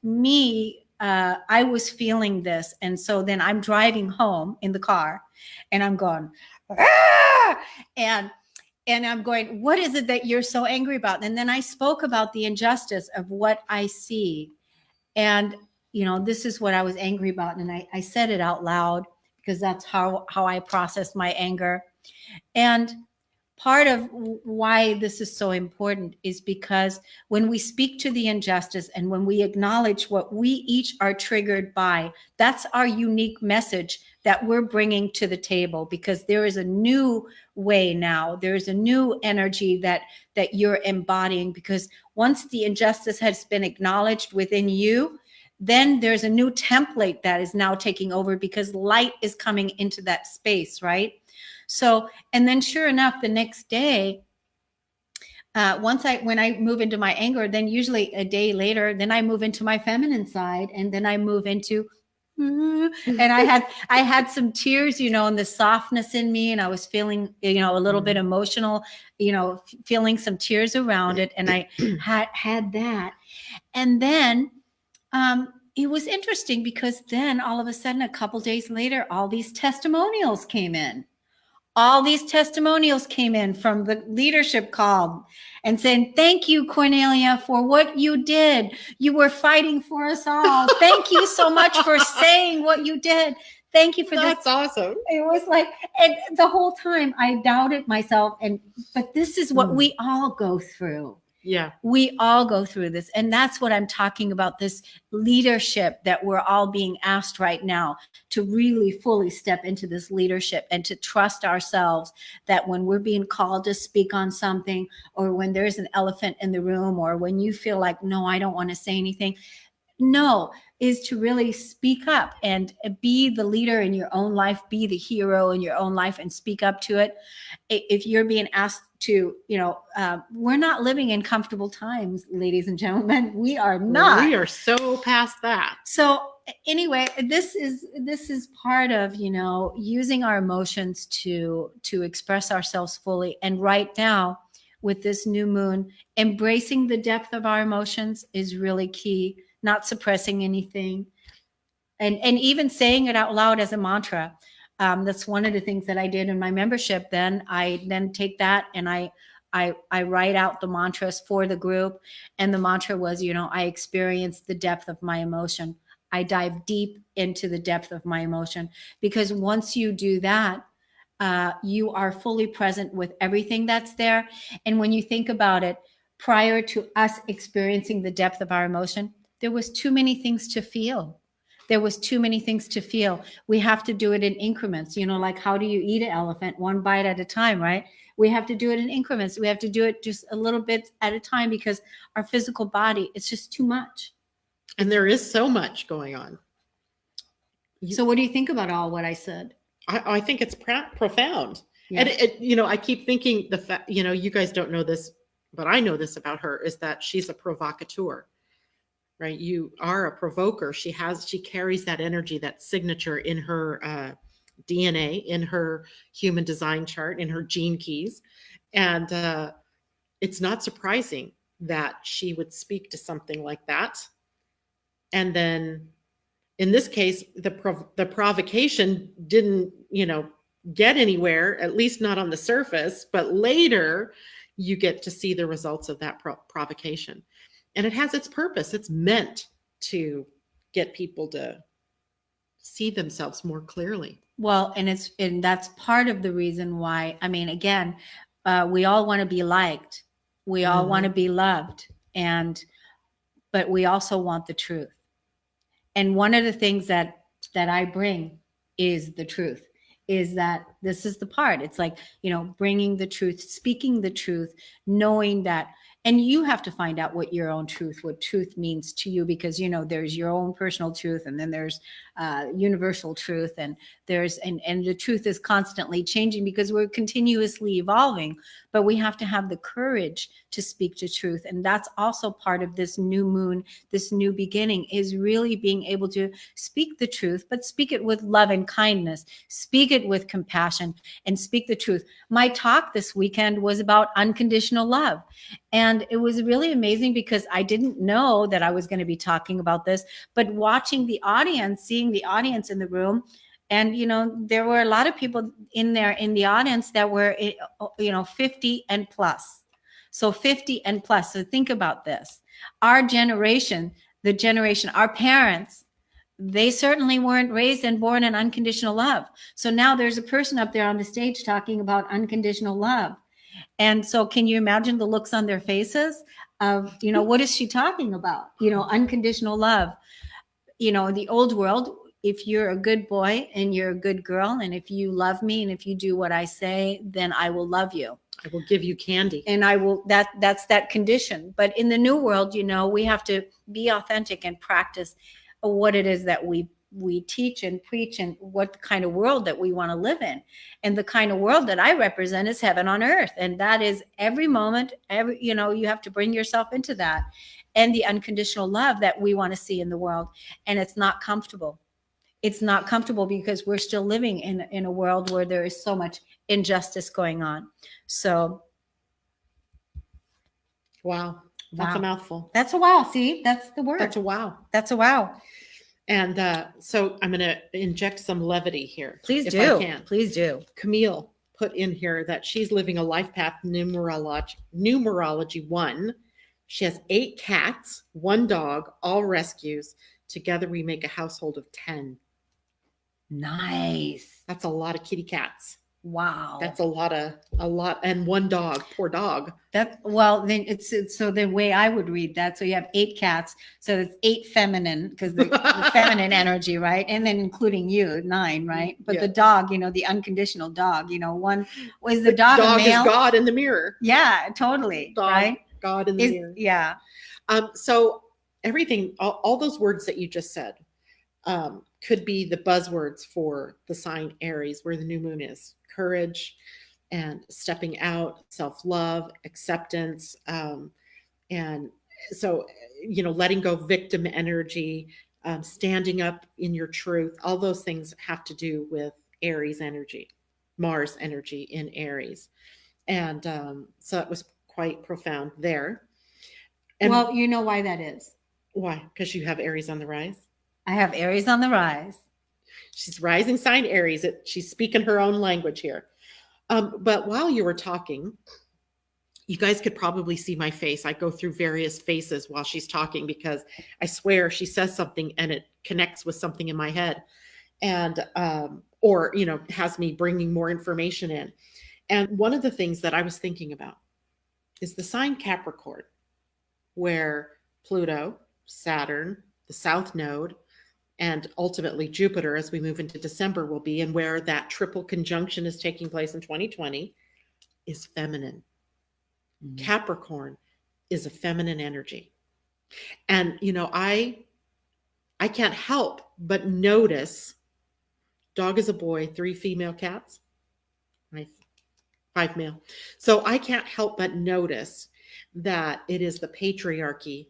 I was feeling this. And so then I'm driving home in the car and I'm going, ah! And I'm going, what is it that you're so angry about? And then I spoke about the injustice of what I see. And, this is what I was angry about. And I said it out loud because that's how I process my anger. And part of why this is so important is because when we speak to the injustice and when we acknowledge what we each are triggered by, that's our unique message that we're bringing to the table, because there is a new way now. There's a new energy that you're embodying, because once the injustice has been acknowledged within you, then there's a new template that is now taking over because light is coming into that space, right? So, and then sure enough, the next day, when I move into my anger, then usually a day later, then I move into my feminine side, and then I move into, and I had some tears, and the softness in me, and I was feeling, a little bit emotional, feeling some tears around it. And I had that. And then, it was interesting because then all of a sudden, a couple days later, all these testimonials came in. All these testimonials came in from the leadership call and saying, thank you, Kornelia, for what you did. You were fighting for us all. Thank you so much for saying what you did. Thank you for
That's awesome.
It was like, and the whole time I doubted myself. But this is what we all go through.
Yeah.
We all go through this. And that's what I'm talking about, this leadership that we're all being asked right now to really fully step into this leadership and to trust ourselves, that when we're being called to speak on something, or when there's an elephant in the room, or when you feel like, no, I don't want to say anything. No, is to really speak up and be the leader in your own life, be the hero in your own life and speak up to it. If you're being asked to, we're not living in comfortable times, ladies and gentlemen. We are not.
We are so past that.
So anyway, this is part of, using our emotions to express ourselves fully. And right now, with this new moon, embracing the depth of our emotions is really key. Not suppressing anything, and even saying it out loud as a mantra. That's one of the things that I did in my membership. Then I take that and I write out the mantras for the group. And the mantra was, I experience the depth of my emotion. I dive deep into the depth of my emotion, because once you do that, you are fully present with everything that's there. And when you think about it, prior to us experiencing the depth of our emotion, there was too many things to feel. There was too many things to feel. We have to do it in increments, like how do you eat an elephant? One bite at a time, right? We have to do it in increments. We have to do it just a little bit at a time, because our physical body, it's just too much.
And there is so much going on.
So what do you think about all what I said?
I think it's profound.
Yeah.
And I keep thinking the fact, you guys don't know this, but I know this about her, is that she's a provocateur. Right? You are a provoker. She carries that energy, that signature in her DNA, in her human design chart, in her gene keys. And it's not surprising that she would speak to something like that. And then in this case, the provocation didn't, get anywhere, at least not on the surface, but later you get to see the results of that provocation. And it has its purpose. It's meant to get people to see themselves more clearly.
Well, and that's part of the reason why, I mean, again, we all want to be liked. We all want to be loved. But we also want the truth. And one of the things that I bring is the truth, is that this is the part. It's like, bringing the truth, speaking the truth, knowing that, and you have to find out what your own truth, what truth means to you, because, there's your own personal truth, and then there's universal truth, and and the truth is constantly changing because we're continuously evolving, but we have to have the courage to speak the truth. And that's also part of this new moon, this new beginning, is really being able to speak the truth, but speak it with love and kindness, speak it with compassion, and speak the truth. My talk this weekend was about unconditional love. And it was really amazing because I didn't know that I was going to be talking about this, but watching the audience, seeing the audience in the room, and, there were a lot of people in there in the audience that were, 50 and plus. So 50 and plus. So think about this. Our generation, our parents, they certainly weren't raised and born in unconditional love. So now there's a person up there on the stage talking about unconditional love. And so can you imagine the looks on their faces of, what is she talking about? Unconditional love. In the old world, if you're a good boy and you're a good girl, and if you love me and if you do what I say, then I will love you.
I will give you candy.
And I will, that's that condition. But in the new world, we have to be authentic and practice what it is that we teach and preach, and what kind of world that we want to live in. And the kind of world that I represent is heaven on earth. And that is every moment, you have to bring yourself into that, and the unconditional love that we want to see in the world. And it's not comfortable. It's not comfortable because we're still living in a world where there is so much injustice going on. So.
Wow. That's a mouthful.
That's a wow. See, that's the word.
That's a wow.
That's a wow.
And so I'm going to inject some levity here.
Please
if
do.
I can.
Please do.
Camille put in here that she's living a life path numerology 1. She has 8 cats, 1 dog, all rescues. Together we make a household of 10.
Nice.
That's a lot of kitty cats.
Wow.
That's a lot, and 1 dog, poor dog.
Then it's so the way I would read that. So you have 8 cats. So it's 8 feminine, because the feminine energy, right? And then including you, 9, right? But the dog, the unconditional dog, one was the dog.
Dog
a male?
Is God in the mirror.
Yeah, totally.
Dog,
right?
God in the mirror.
Yeah.
So everything, all those words that you just said, could be the buzzwords for the sign Aries, where the new moon is. Courage and stepping out, self-love, acceptance, and so letting go of victim energy, standing up in your truth. All those things have to do with Aries energy, Mars energy in Aries. And so it was quite profound there. And
well, you know why that is.
Why? Because you have Aries on the rise.
I have Aries on the rise.
She's rising sign Aries. She's speaking her own language here. But while you were talking, you guys could probably see my face. I go through various faces while she's talking, because I swear she says something and it connects with something in my head, and or has me bringing more information in. And one of the things that I was thinking about is the sign Capricorn, where Pluto, Saturn, the South Node, and ultimately Jupiter, as we move into December, will be, and where that triple conjunction is taking place in 2020, is feminine. Mm-hmm. Capricorn is a feminine energy. And, I can't help but notice, dog is a boy, 3 female cats, 5 male. So I can't help but notice that it is the patriarchy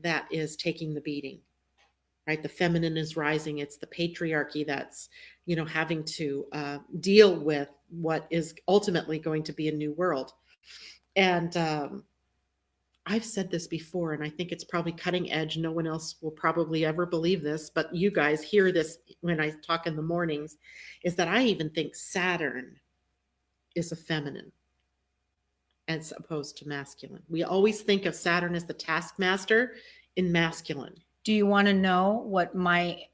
that is taking the beating. Right? The feminine is rising. It's the patriarchy that's, having to deal with what is ultimately going to be a new world. And I've said this before, and I think it's probably cutting edge. No one else will probably ever believe this, but you guys hear this when I talk in the mornings, is that I even think Saturn is a feminine as opposed to masculine. We always think of Saturn as the taskmaster in masculine.
Do you want to know what my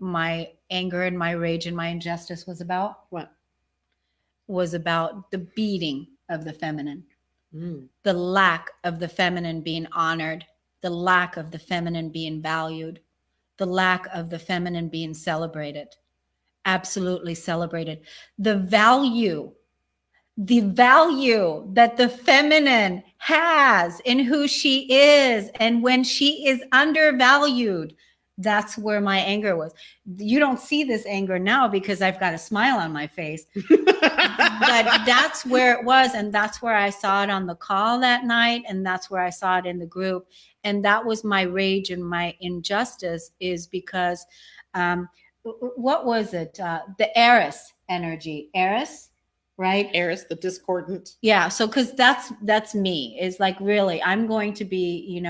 anger and my rage and my injustice was about?
What?
Was about the beating of the feminine.
Mm.
The lack of the feminine being honored, the lack of the feminine being valued, the lack of the feminine being celebrated. Absolutely celebrated. The value that the feminine has in who she is, and when she is undervalued, that's where my anger was. You don't see this anger now because I've got a smile on my face. But that's where it was, and that's where I saw it on the call that night, and that's where I saw it in the group. And that was my rage and my injustice, is because what was it? The heiress energy. Heiress? Right?
Eris, the discordant.
Yeah. So, cause that's me, is like, really, I'm going to be,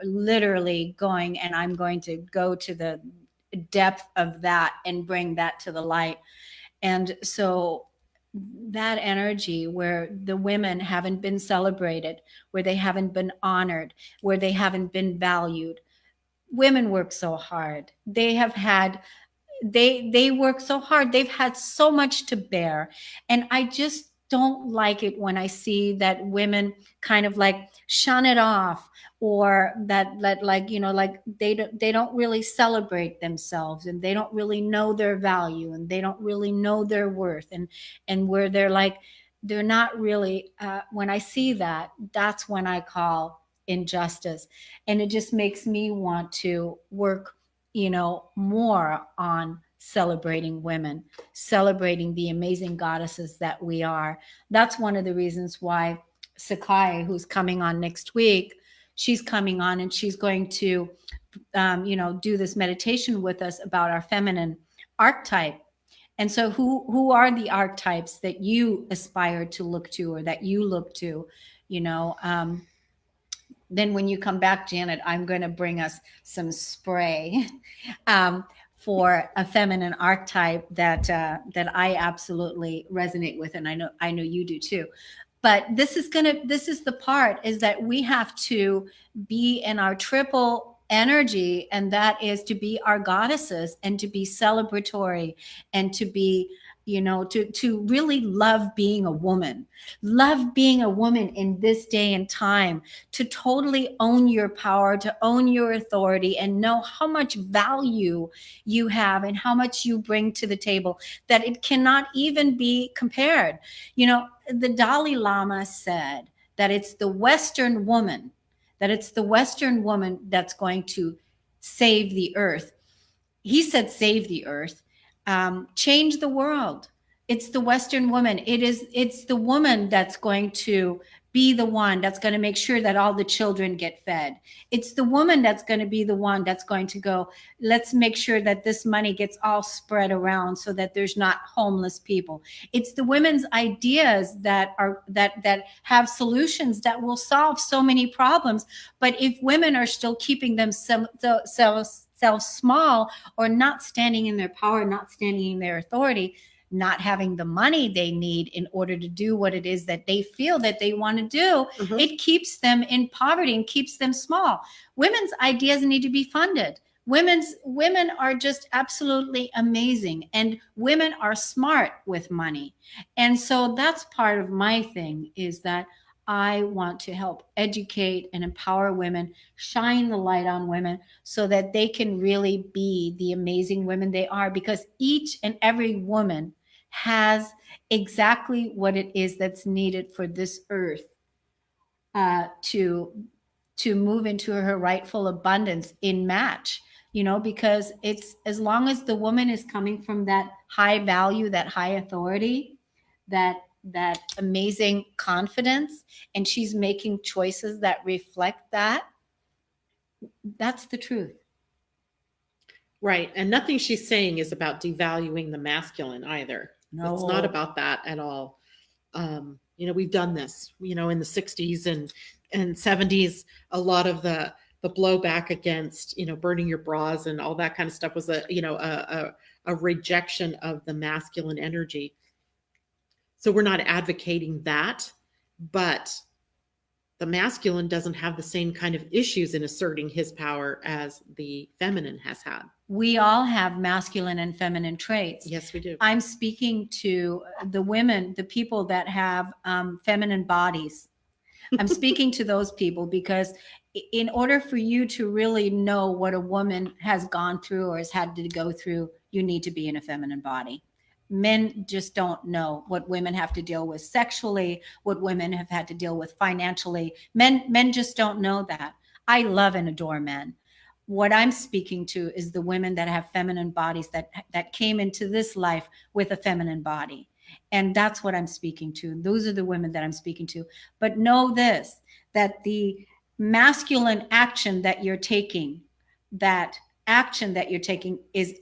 literally going, and I'm going to go to the depth of that and bring that to the light. And so that energy where the women haven't been celebrated, where they haven't been honored, where they haven't been valued. Women work so hard. They work so hard. They've had so much to bear. And I just don't like it when I see that women kind of like shun it off, or that like, they don't really celebrate themselves, and they don't really know their value, and they don't really know their worth, and where they're not really, when I see that, that's when I call injustice. And it just makes me want to work more on celebrating women, celebrating the amazing goddesses that we are. That's one of the reasons why Sakai, who's coming on next week, she's coming on and she's going to, do this meditation with us about our feminine archetype. And so who are the archetypes that you aspire to look to, or that you look to, then when you come back, Janet, I'm going to bring us some spray for a feminine archetype that I absolutely resonate with, and I know you do too. But this is the part, is that we have to be in our triple energy, and that is to be our goddesses, and to be celebratory, and to be, to really love being a woman in this day and time, to totally own your power, to own your authority, and know how much value you have and how much you bring to the table, that it cannot even be compared. The Dalai Lama said that it's the Western woman that's going to save the earth. He said, save the earth. Change the world. It's the Western woman. It's the woman that's going to be the one that's going to make sure that all the children get fed. It's the woman that's going to be the one that's going to go, let's make sure that this money gets all spread around so that there's not homeless people. It's the women's ideas that have solutions that will solve so many problems. But if women are still keeping themselves small, or not standing in their power, not standing in their authority, not having the money they need in order to do what it is that they feel that they want to do, it keeps them in poverty and keeps them small. Women's ideas need to be funded. Women are just absolutely amazing, and women are smart with money. And so that's part of my thing, is that I want to help educate and empower women, shine the light on women, so that they can really be the amazing women they are, because each and every woman has exactly what it is that's needed for this earth to move into her rightful abundance in match, because it's, as long as the woman is coming from that high value, that high authority, that amazing confidence, and she's making choices that reflect that, that's the truth.
Right. And nothing she's saying is about devaluing the masculine either. No. It's not about that at all. We've done this, in the 60s, and and 70s, a lot of the blowback against, burning your bras and all that kind of stuff was a rejection of the masculine energy. So we're not advocating that, but the masculine doesn't have the same kind of issues in asserting his power as the feminine has had.
We all have masculine and feminine traits.
Yes, we do.
I'm speaking to the women, the people that have feminine bodies. I'm speaking to those people because in order for you to really know what a woman has gone through or has had to go through, you need to be in a feminine body. Men just don't know what women have to deal with sexually, what women have had to deal with financially. Men just don't know that. I love and adore men. What I'm speaking to is the women that have feminine bodies that came into this life with a feminine body. And that's what I'm speaking to. Those are the women that I'm speaking to. But know this, that the masculine action that you're taking, is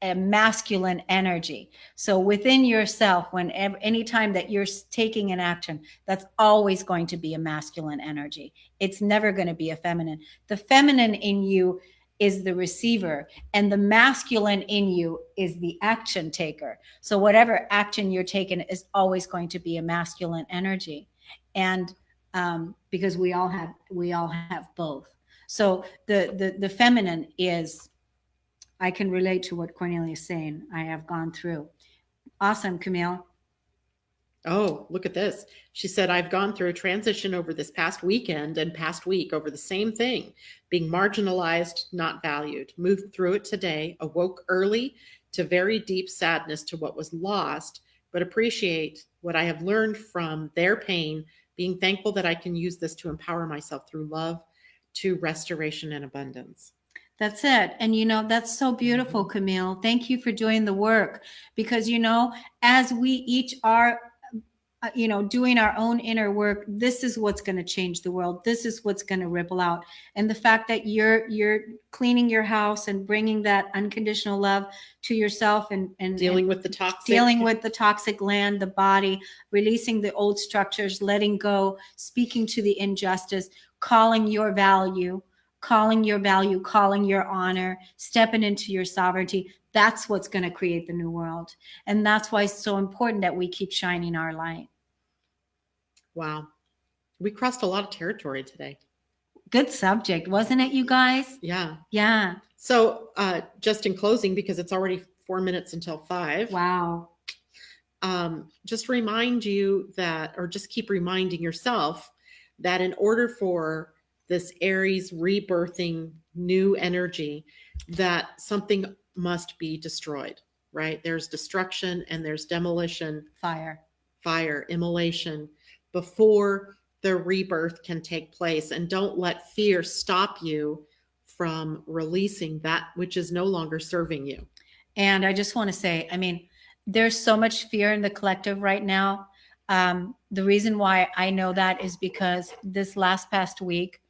a masculine energy. So within yourself, anytime that you're taking an action, that's always going to be a masculine energy. It's never going to be a feminine. The feminine in you is the receiver, and the masculine in you is the action taker. So whatever action you're taking is always going to be a masculine energy. And because we all have both. So the feminine is, I can relate to what Kornelia is saying. I have gone through. Awesome, Camille.
Oh, look at this. She said, I've gone through a transition over this past weekend and past week over the same thing, being marginalized, not valued. Moved through it today, awoke early to very deep sadness to what was lost, but appreciate what I have learned from their pain, being thankful that I can use this to empower myself through love to restoration and abundance.
That's it. And, that's so beautiful, Camille. Thank you for doing the work because, as we each are, doing our own inner work, this is what's going to change the world. This is what's going to ripple out. And the fact that you're cleaning your house and bringing that unconditional love to yourself and
dealing with the
toxic land, the body, releasing the old structures, letting go, speaking to the injustice, calling your value, calling your honor, stepping into your sovereignty. That's what's going to create the new world. And that's why it's so important that we keep shining our light.
Wow. We crossed a lot of territory today.
Good subject, wasn't it, you guys?
Yeah.
Yeah.
So just in closing, because it's already 4 minutes until 5.
Wow.
Just remind you that, or just keep reminding yourself that in order for this Aries rebirthing new energy, that something must be destroyed, right? There's destruction and there's demolition,
fire,
immolation before the rebirth can take place. And don't let fear stop you from releasing that which is no longer serving you.
And I just want to say, there's so much fear in the collective right now. The reason why I know that is because this past week,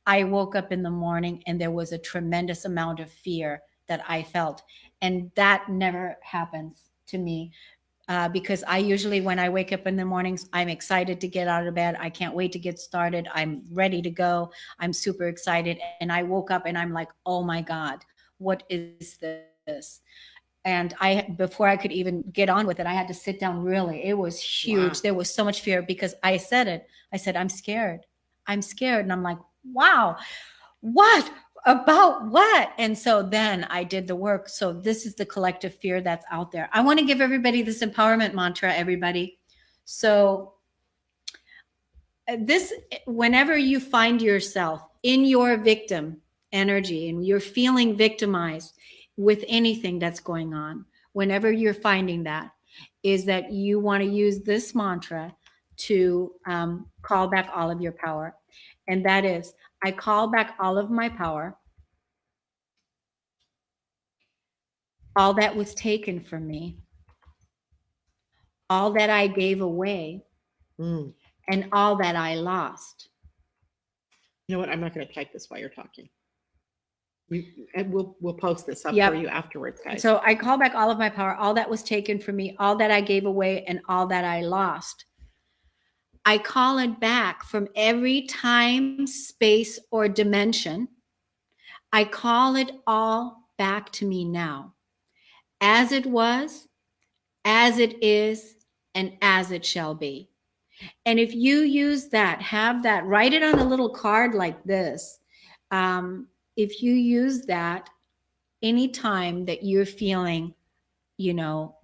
I woke up in the morning and there was a tremendous amount of fear that I felt. And that never happens to me because I usually, when I wake up in the mornings, I'm excited to get out of bed. I can't wait to get started. I'm ready to go. I'm super excited. And I woke up and I'm like, oh my God, what is this? And before I could even get on with it, I had to sit down. Really, it was huge. Wow. There was so much fear because I said it. I said, I'm scared. And I'm like, wow, what about what? And so then I did the work. So this is the collective fear that's out there. I want to give everybody this empowerment mantra, everybody. So whenever you find yourself in your victim energy and you're feeling victimized with anything that's going on, whenever you're finding that, is that you want to use this mantra to call back all of your power. And that is, I call back all of my power, all that was taken from me, all that I gave away, and all that I lost.
You know what? I'm not going to type this while you're talking. We'll post this up for you afterwards, guys.
So I call back all of my power, all that was taken from me, all that I gave away, and all that I lost. I call it back from every time, space, or dimension. I call it all back to me now, as it was, as it is, and as it shall be. And if you use that, have that, write it on a little card like this. If you use that anytime that you're feeling,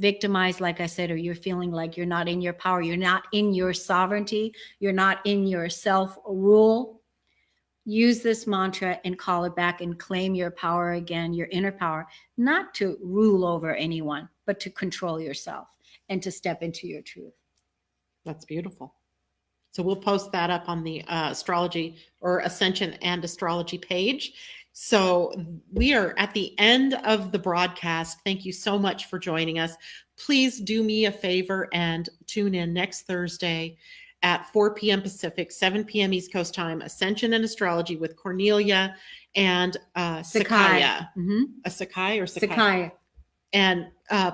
victimized, like I said, or you're feeling like you're not in your power, you're not in your sovereignty, you're not in your self-rule, use this mantra and call it back and claim your power again, your inner power, not to rule over anyone, but to control yourself and to step into your truth.
That's beautiful. So we'll post that up on the astrology or Ascension and Astrology page. So we are at the end of the broadcast. Thank you so much for joining us. Please do me a favor and tune in next Thursday at 4 p.m. Pacific, 7 p.m. East Coast time, Ascension and Astrology with Kornelia and Sakaya.
Mm-hmm.
A Sakai or Sakai?
Sakaya.
And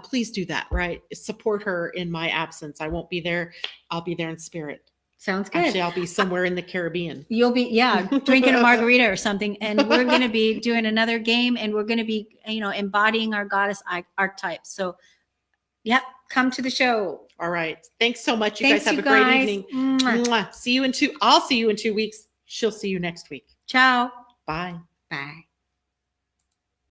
please do that, right? Support her in my absence. I won't be there. I'll be there in spirit.
Sounds good.
Actually, I'll be somewhere in the Caribbean.
You'll be, drinking a margarita or something. And we're going to be doing another game, and we're going to be, embodying our goddess archetypes. So, come to the show.
All right. Thanks so much. You
Thanks,
guys have
you
a great
guys.
evening.
Mwah.
I'll see you in 2 weeks. She'll see you next week.
Ciao.
Bye.
Bye.